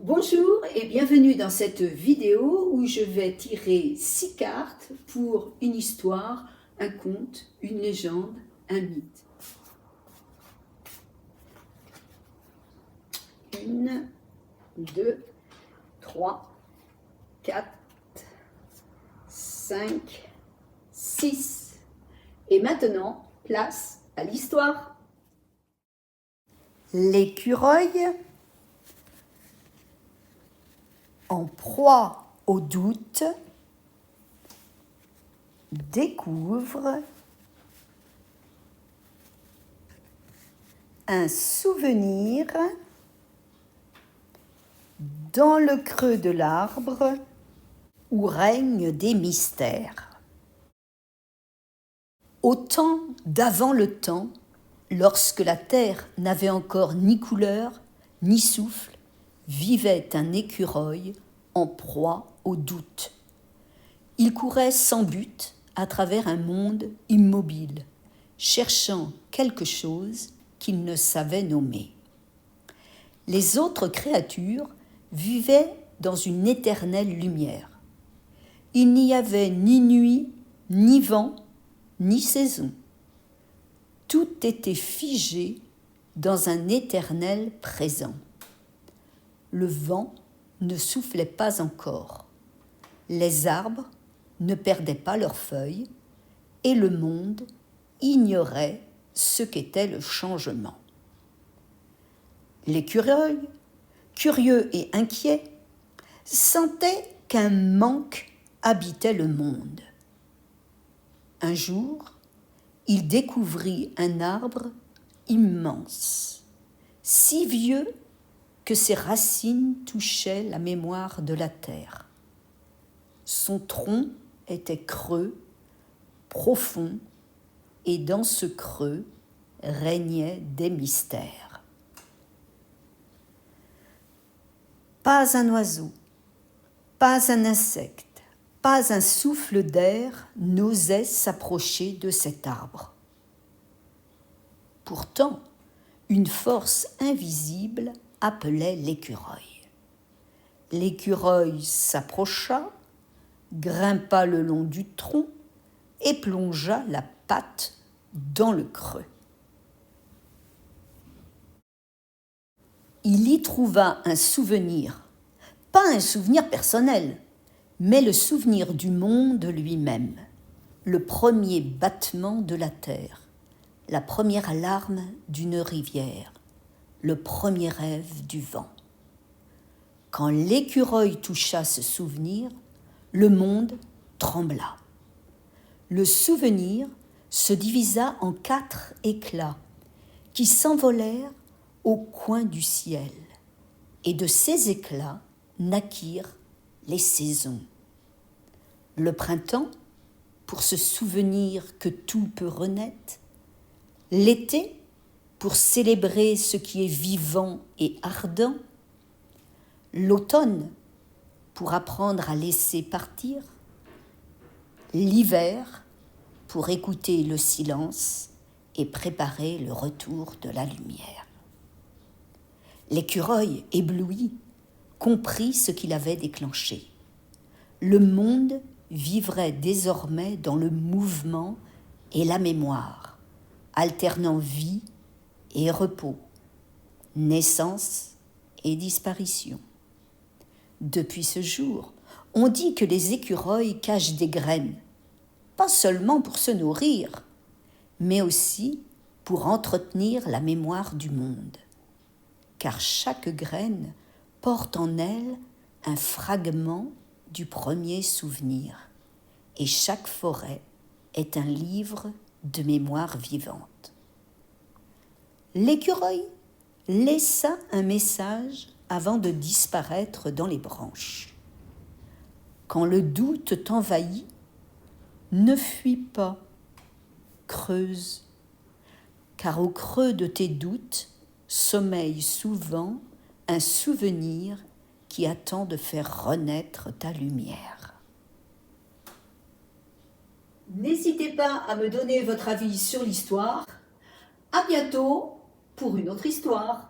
Bonjour et bienvenue dans cette vidéo où je vais tirer 6 cartes pour une histoire, un conte, une légende, un mythe. 1, 2, 3, 4, 5, 6. Et maintenant, place à l'histoire. L'écureuil, en proie au doute, découvre un souvenir dans le creux de l'arbre où règnent des mystères. Au temps d'avant le temps, lorsque la terre n'avait encore ni couleur, ni souffle, vivait un écureuil en proie au doute. Il courait sans but à travers un monde immobile, cherchant quelque chose qu'il ne savait nommer. Les autres créatures vivaient dans une éternelle lumière. Il n'y avait ni nuit, ni vent, ni saison. Tout était figé dans un éternel présent. Le vent ne soufflait pas encore. Les arbres ne perdaient pas leurs feuilles et le monde ignorait ce qu'était le changement. L'écureuil, curieux et inquiet, sentait qu'un manque habitait le monde. Un jour, il découvrit un arbre immense, si vieux que ses racines touchaient la mémoire de la terre. Son tronc était creux, profond, et dans ce creux régnaient des mystères. Pas un oiseau, pas un insecte, pas un souffle d'air n'osait s'approcher de cet arbre. Pourtant, une force invisible appelait l'écureuil. L'écureuil s'approcha, grimpa le long du tronc et plongea la patte dans le creux. Il y trouva un souvenir, pas un souvenir personnel, mais le souvenir du monde lui-même, le premier battement de la terre, la première larme d'une rivière, le premier rêve du vent. Quand l'écureuil toucha ce souvenir, le monde trembla. Le souvenir se divisa en 4 éclats qui s'envolèrent au coin du ciel. Et de ces éclats naquirent les saisons. Le printemps, pour se souvenir que tout peut renaître. L'été, pour célébrer ce qui est vivant et ardent. L'automne, pour apprendre à laisser partir. L'hiver, pour écouter le silence et préparer le retour de la lumière. L'écureuil, ébloui, comprit ce qu'il avait déclenché. Le monde vivrait désormais dans le mouvement et la mémoire, alternant vie et repos, naissance et disparition. Depuis ce jour, on dit que les écureuils cachent des graines, pas seulement pour se nourrir, mais aussi pour entretenir la mémoire du monde. Car chaque graine porte en elle un fragment du premier souvenir, et chaque forêt est un livre de mémoire vivante. L'écureuil laissa un message avant de disparaître dans les branches. Quand le doute t'envahit, ne fuis pas, creuse, car au creux de tes doutes sommeille souvent un souvenir qui attend de faire renaître ta lumière. N'hésitez pas à me donner votre avis sur l'histoire. À bientôt pour une autre histoire.